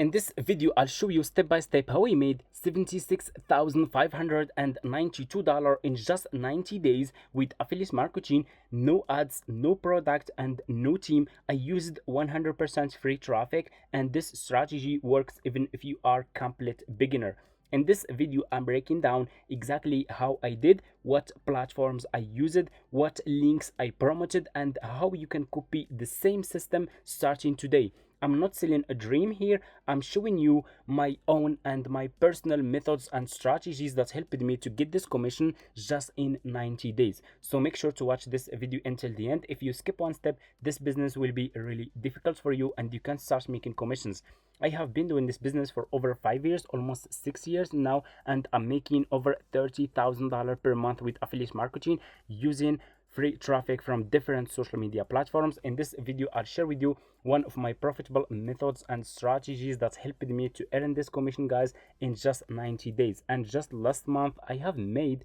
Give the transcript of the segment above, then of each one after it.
In this video, I'll show you step by step how I made $76,592 in just 90 days with affiliate marketing, no ads, no product, and no team. I used 100% free traffic, and this strategy works even if you are complete beginner. In this video, I'm breaking down exactly how I did, what platforms I used, what links I promoted, and how you can copy the same system starting today. I'm not selling a dream here. I'm showing you my own and my personal methods and strategies that helped me to get this commission just in 90 days. So make sure to watch this video until the end. If you skip one step, this business will be really difficult for you and you can't start making commissions. I have been doing this business for over 5 years, almost 6 years now, and I'm making over $30,000 per month with affiliate marketing using free traffic from different social media platforms. In this video, I'll share with you one of my profitable methods and strategies that helped me to earn this commission, guys, in just 90 days. And just last month, I have made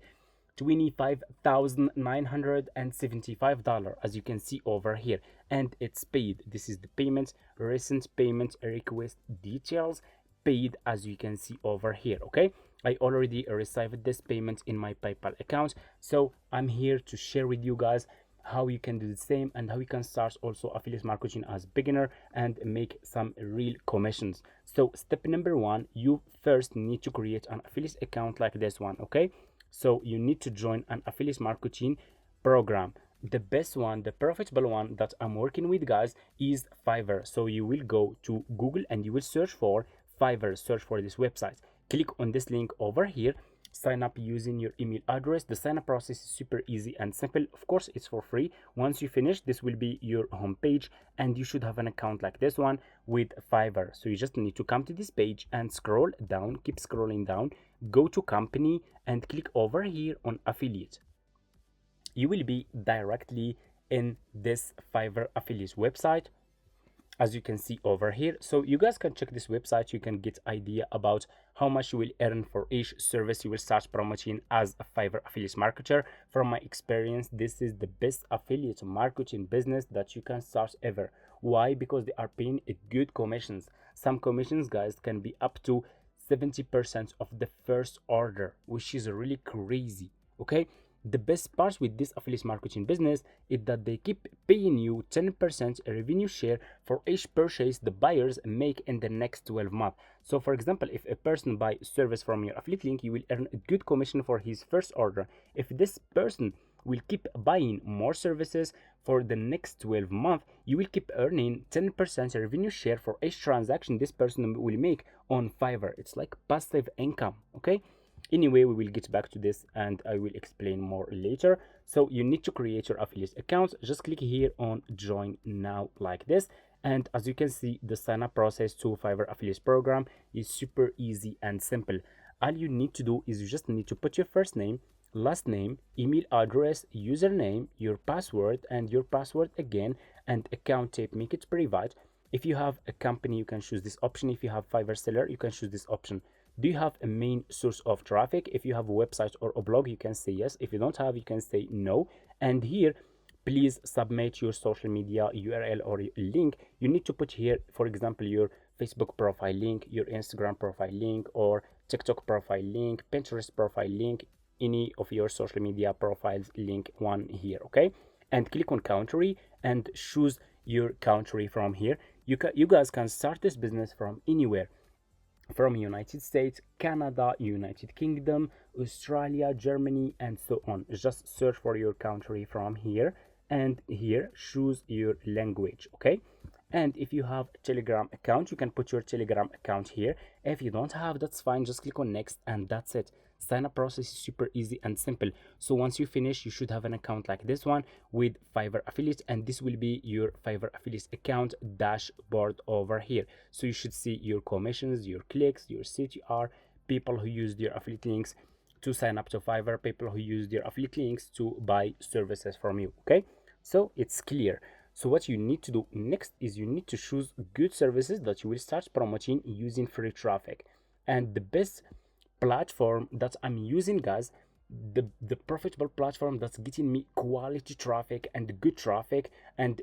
$25,975, as you can see over here, and it's paid. This is the payment, recent payment request details, paid, as you can see over here. Okay, I already received this payment in my PayPal account, so I'm here to share with you guys how you can do the same and how you can start also affiliate marketing as beginner and make some real commissions. So step number one, you first need to create an affiliate account like this one. Okay, so you need to join an affiliate marketing program. The best one, the profitable one that I'm working with, guys, is Fiverr. So you will go to Google and you will search for Fiverr, search for this website, click on this link over here, sign up using your email address. The sign up process is super easy and simple. Of course, it's for free. Once you finish, this will be your home page and you should have an account like this one with Fiverr. So you just need to come to this page and scroll down, keep scrolling down, go to company and click over here on affiliate. You will be directly in this Fiverr affiliate website, as you can see over here. So you guys can check this website. You can get idea about how much you will earn for each service you will start promoting as a Fiverr affiliate marketer. From my experience, this is the best affiliate marketing business that you can start ever. Why? Because they are paying good commissions. Some commissions, guys, can be up to 70% of the first order, which is really crazy. Okay, the best part with this affiliate marketing business is that they keep paying you 10% revenue share for each purchase the buyers make in the next 12 months. So for example, if a person buys service from your affiliate link, you will earn a good commission for his first order. If this person will keep buying more services for the next 12 months, you will keep earning 10% revenue share for each transaction this person will make on Fiverr. It's like passive income. Okay, anyway, we will get back to this and I will explain more later. So you need to create your affiliate account. Just click here on join now like this, and as you can see, the sign up process to Fiverr affiliate program is super easy and simple. All you need to do is you just need to put your first name, last name, email address, username, your password, and your password again, and account type, make it private. If you have a company, you can choose this option. If you have Fiverr seller, you can choose this option. Do you have a main source of traffic? If you have a website or a blog, you can say yes. If you don't have, you can say no. And here, please submit your social media URL or link. You need to put here, for example, your Facebook profile link, your Instagram profile link, or TikTok profile link, Pinterest profile link, any of your social media profiles link one here. Okay, and click on country and choose your country from here. You guys can start this business from anywhere, from United States, Canada, United Kingdom, Australia, Germany, and so on. Just search for your country from here, and here choose your language. Okay, and if you have a Telegram account, you can put your Telegram account here. If you don't have, that's fine, just click on next and that's it. Sign up process is super easy and simple. So once you finish, you should have an account like this one with Fiverr affiliate, and this will be your Fiverr affiliate account dashboard over here. So you should see your commissions, your clicks, your CTR, people who used your affiliate links to sign up to Fiverr, people who used your affiliate links to buy services from you. Okay, so it's clear. So what you need to do next is you need to choose good services that you will start promoting using free traffic. And the best platform that I'm using, guys, the profitable platform that's getting me quality traffic and good traffic and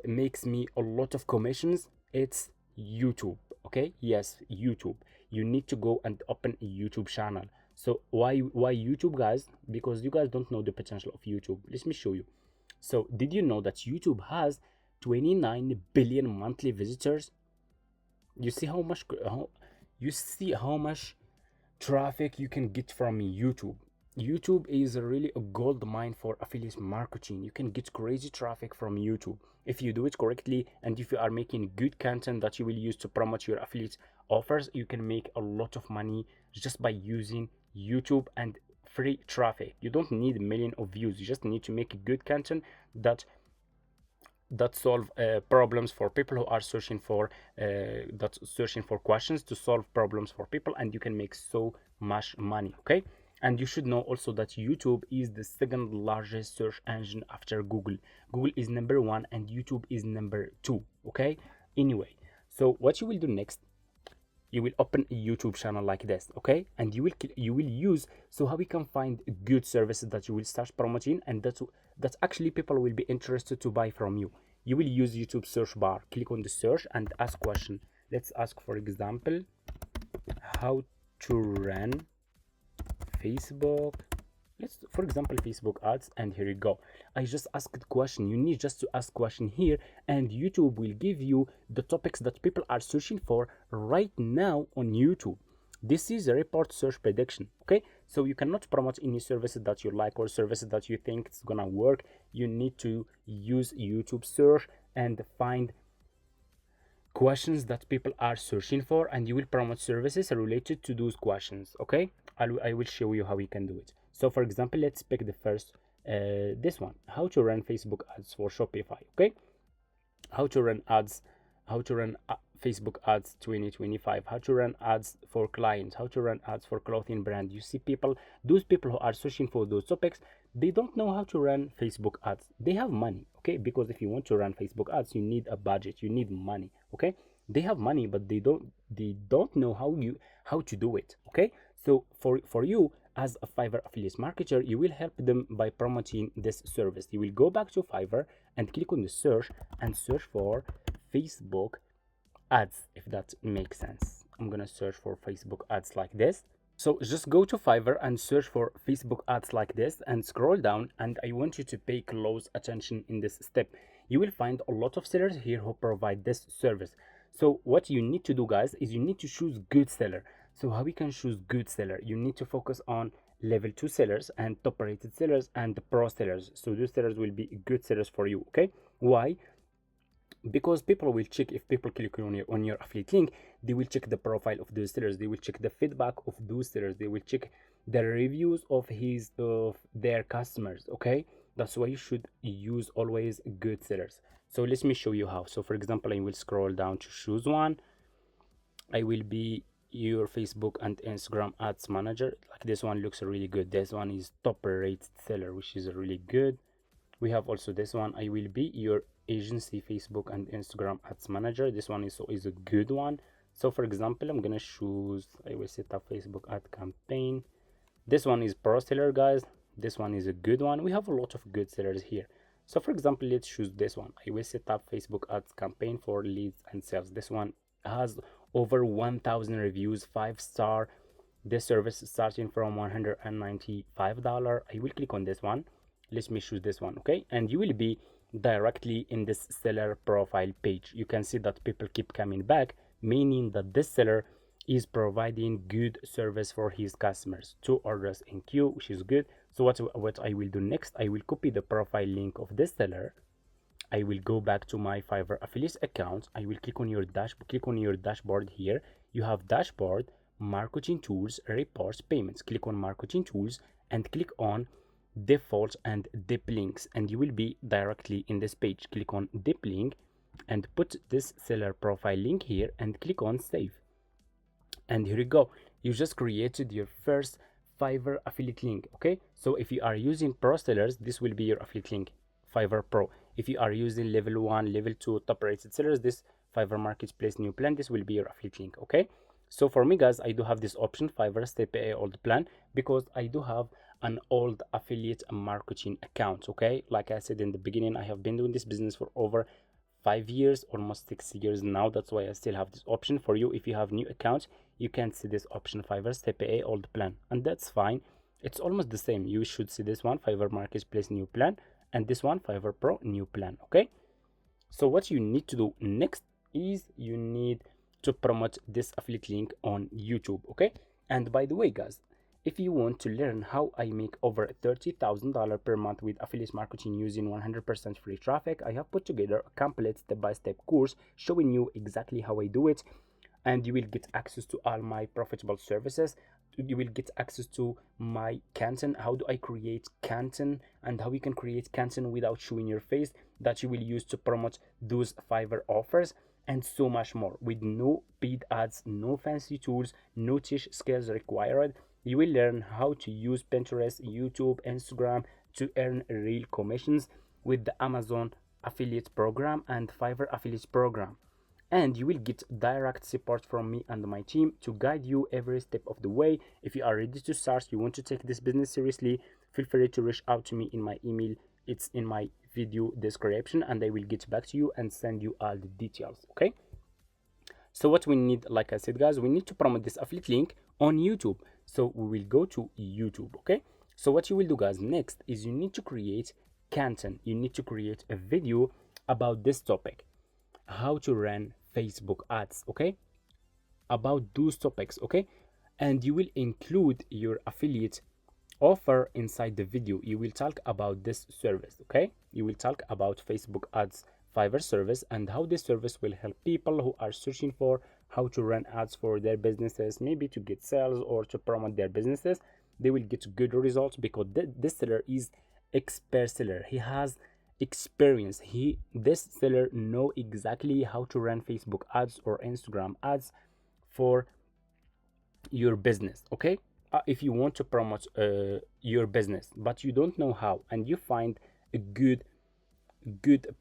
makes me a lot of commissions, it's YouTube. Okay, yes, YouTube. You need to go and open a YouTube channel. So why YouTube, guys? Because you guys don't know the potential of YouTube. Let me show you. So did you know that YouTube has 29 billion monthly visitors? You see how much traffic you can get from YouTube. YouTube is really a gold mine for affiliate marketing. You can get crazy traffic from YouTube if you do it correctly, and if you are making good content that you will use to promote your affiliate offers. You can make a lot of money just by using YouTube and free traffic. You don't need a million of views, you just need to make good content that solve problems for people who are searching for questions, to solve problems for people, and you can make so much money. Okay, and you should know also that YouTube is the second largest search engine after Google. Google is number one and YouTube is number two. Okay, anyway, so what you will do next, you will open a YouTube channel like this. Okay, and you will use, so how we can find good services that you will start promoting, and that's actually people will be interested to buy from you. You will use YouTube search bar, click on the search and ask question. Let's ask, for example, how to run Facebook. Let's, for example, Facebook ads, and here you go. I just asked the question. You need just to ask question here, and YouTube will give you the topics that people are searching for right now on YouTube. This is a report search prediction. Okay, so you cannot promote any services that you like or services that you think it's gonna work. You need to use YouTube search and find questions that people are searching for, and you will promote services related to those questions. Okay, I will show you how we can do it. So for example, let's pick the first this one, how to run Facebook ads for Shopify. Okay, how to run ads, how to run Facebook ads 2025, how to run ads for clients, how to run ads for clothing brand. You see, people, those people who are searching for those topics, they don't know how to run Facebook ads. They have money, okay, because if you want to run Facebook ads, you need a budget, you need money. Okay, they have money, but they don't know how to do it. Okay, so for you as a Fiverr affiliate marketer, you will help them by promoting this service. You will go back to Fiverr and click on the search and search for Facebook ads, if that makes sense. I'm gonna search for Facebook ads like this. So just go to Fiverr and search for Facebook ads like this and scroll down, and I want you to pay close attention in this step. You will find a lot of sellers here who provide this service. So what you need to do, guys, is you need to choose good seller. So how we can choose good seller? You need to focus on level 2 sellers and top rated sellers and pro sellers. So those sellers will be good sellers for you. Okay, why? Because people will check, if people click on your affiliate link, they will check the profile of those sellers, they will check the feedback of those sellers, they will check the reviews of their customers. Okay, that's why you should use always good sellers. So let me show you how. So for example, I will scroll down to choose one. I will be your Facebook and Instagram ads manager. Like this one looks really good. This one is top rated seller, which is really good. We have also this one. I will be your agency Facebook and Instagram ads manager. This one is a good one. So for example, I'm gonna choose, I will set up Facebook ad campaign. This one is pro seller, guys. This one is a good one. We have a lot of good sellers here. So for example, let's choose this one. I will set up Facebook ads campaign for leads and sales. This one has over 1,000 reviews, 5-star. This service is starting from $195. I will click on this one. Let me choose this one. Okay, and you will be directly in this seller profile page. You can see that people keep coming back, meaning that this seller is providing good service for his customers. 2 orders in queue, which is good. So what I will do next, I will copy the profile link of this seller. I will go back to my Fiverr affiliate account. I will click on your dashboard here. You have dashboard, marketing tools, reports, payments. Click on marketing tools and click on default and deep links, and you will be directly in this page. Click on deep link and put this seller profile link here and click on save. And here you go. You just created your first Fiverr affiliate link. Okay, so if you are using pro sellers, this will be your affiliate link, Fiverr Pro. If you are using level 1, level 2 top rated sellers, this Fiverr Marketplace new plan, this will be your affiliate link. Okay, so for me, guys, I do have this option, Fiverr Step A old plan, because I do have an old affiliate marketing account. Okay, like I said in the beginning, I have been doing this business for over 5 years, almost 6 years now. That's why I still have this option for you. If you have new account, you can see this option, Fiverr Step A old plan, and that's fine. It's almost the same. You should see this one, Fiverr Marketplace new plan, and this one, Fiverr Pro new plan. Okay, so what you need to do next is you need to promote this affiliate link on YouTube. Okay, and by the way guys, if you want to learn how I make over $30,000 per month with affiliate marketing using 100% free traffic, I have put together a complete step-by-step course showing you exactly how I do it, and you will get access to all my profitable services. You will get access to my content, how do I create content, and how you can create content without showing your face that you will use to promote those Fiverr offers, and so much more, with no paid ads, no fancy tools, no niche skills required. You will learn how to use Pinterest, YouTube, Instagram to earn real commissions with the Amazon affiliate program and Fiverr affiliate program. And you will get direct support from me and my team to guide you every step of the way. If you are ready to start, you want to take this business seriously, feel free to reach out to me in my email. It's in my video description, and I will get back to you and send you all the details. Okay, so what we need, like I said guys, we need to promote this affiliate link on YouTube. So we will go to YouTube. Okay, so what you will do guys next is you need to create content. You need to create a video about this topic, how to run Facebook ads. Okay, about those topics. Okay, and you will include your affiliate offer inside the video. You will talk about this service. Okay, you will talk about Facebook ads Fiverr service and how this service will help people who are searching for how to run ads for their businesses, maybe to get sales or to promote their businesses. They will get good results because this seller is expert seller. He has experience. This seller know exactly how to run Facebook ads or Instagram ads for your business. Okay, if you want to promote your business but you don't know how, and you find a good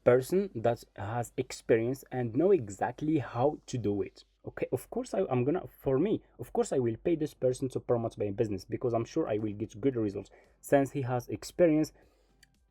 person that has experience and know exactly how to do it. Okay, of course I'm gonna, for me, of course I will pay this person to promote my business because I'm sure I will get good results. Since he has experience,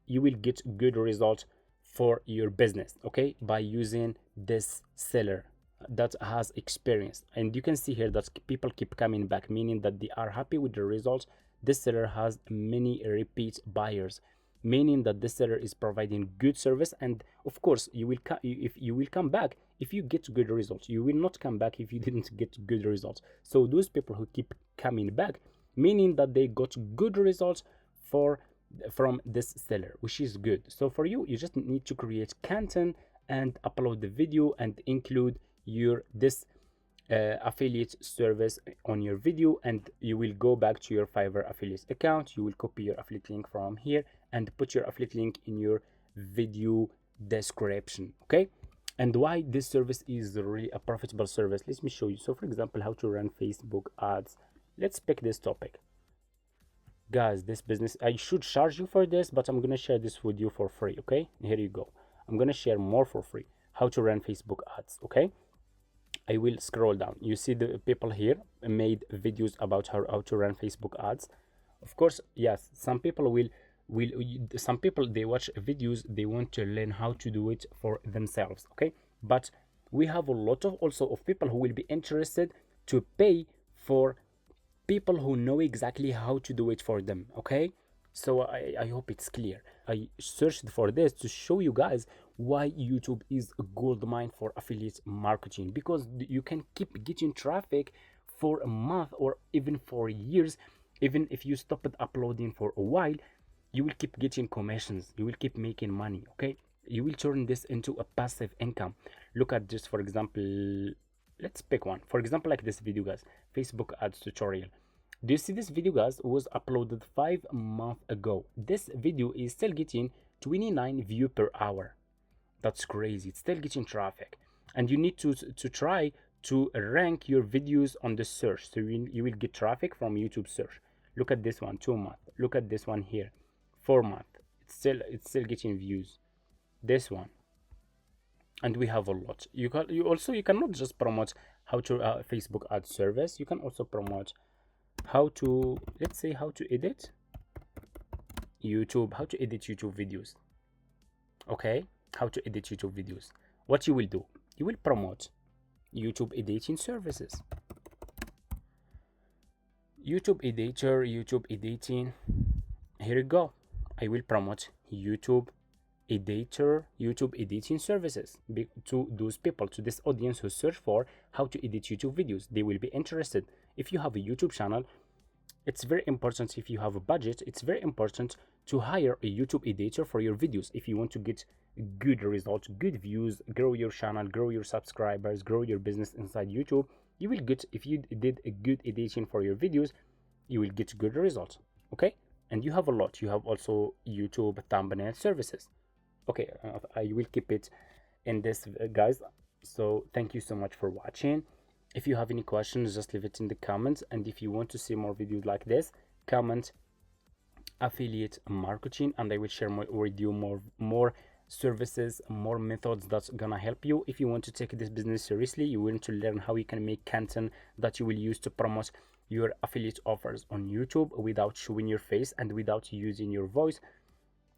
you will get good results for your business, okay, by using this seller that has experience. And you can see here that people keep coming back, meaning that they are happy with the results. This seller has many repeat buyers, meaning that this seller is providing good service. And of course you will if you will come back if you get good results. You will not come back if you didn't get good results. So those people who keep coming back, meaning that they got good results from this seller, which is good. So for you, you just need to create content and upload the video and include your this affiliate service on your video, and you will go back to your Fiverr affiliate account. You will copy your affiliate link from here and put your affiliate link in your video description. Okay, and why this service is really a profitable service, let me show you. So for example, how to run Facebook ads. Let's pick this topic. Guys, this business, I should charge you for this, but I'm gonna share this with you for free. Okay, here you go. I'm gonna share more for free, how to run Facebook ads. Okay, I will scroll down. You see the people here made videos about how to run Facebook ads. Of course, yes, some people some people, they watch videos, they want to learn how to do it for themselves. Okay, but we have a lot of also of people who will be interested to pay for people who know exactly how to do it for them. Okay, so I hope it's clear. I searched for this to show you guys why YouTube is a gold mine for affiliate marketing, because you can keep getting traffic for a month or even for years. Even if you stop it uploading for a while, you will keep getting commissions, you will keep making money. Okay, you will turn this into a passive income. Look at this, for example, let's pick one. For example, like this video guys, Facebook ads tutorial. Do you see this video guys? Was uploaded 5 months ago. This video is still getting 29 views per hour. That's crazy. It's still getting traffic, and you need to try to rank your videos on the search, so you will get traffic from YouTube search. Look at this one, 2 months. Look at this one here, 4 months. It's still getting views. This one, and we have a lot. You cannot just promote how to Facebook ad service. You can also promote how to, let's say, how to edit YouTube videos. Okay, how to edit YouTube videos. what you will do, you will promote YouTube editing services. YouTube editor, YouTube editing. Here you go. I will promote YouTube editor, YouTube editing services to those people, to this audience who search for how to edit YouTube videos. They will be interested. If you have a YouTube channel, it's very important. If you have a budget, it's very important to hire a YouTube editor for your videos. If you want to get good results, good views, grow your channel, grow your subscribers, grow your business inside YouTube, you will get, if you did a good editing for your videos, you will get good results. Okay, and you have a lot. You have also YouTube thumbnail services. Okay, I will keep it in this, guys. So thank you so much for watching. If you have any questions, just leave it in the comments, and if you want to see more videos like this, comment affiliate marketing, and I will share with you more services, more methods that's gonna help you. If you want to take this business seriously, you want to learn how you can make content that you will use to promote your affiliate offers on YouTube without showing your face and without using your voice,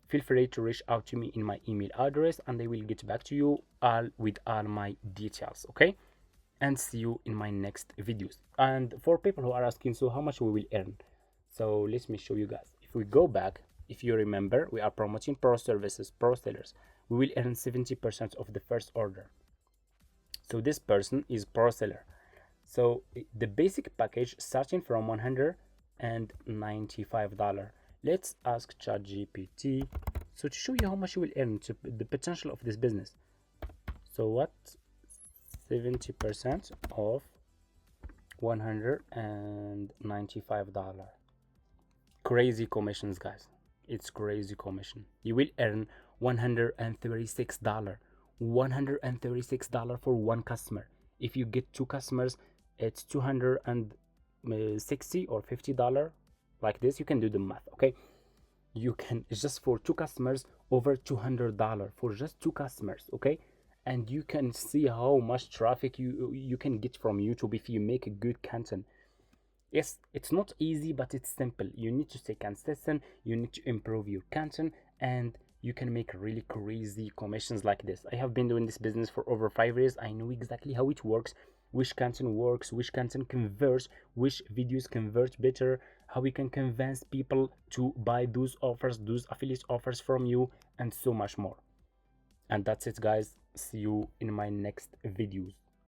feel free to reach out to me in my email address, and I will get back to you with all my details. Okay, and see you in my next videos. And for people who are asking, so how much we will earn, so let me show you guys. If we go back, if you remember, we are promoting pro services, pro sellers. We will earn 70% of the first order. So this person is pro seller. So the basic package starting from $195. Let's ask ChatGPT so to show you how much you will earn, to the potential of this business. So what 70% of $195? Crazy commissions, guys. It's crazy commission. You will earn $136. $136 for one customer. If you get two customers, it's $260 or $50. Like this, you can do the math. Okay, you can, it's just for two customers, over $200 for just two customers. Okay, and you can see how much traffic you can get from YouTube if you make a good content. Yes, it's not easy, but it's simple. You need to stay consistent, you need to improve your content, and you can make really crazy commissions like this. I have been doing this business for over 5 years. I know exactly how it works, which content works, which content converts, which videos convert better, how we can convince people to buy those offers, those affiliate offers from you, and so much more. And that's it, guys. See you in my next videos.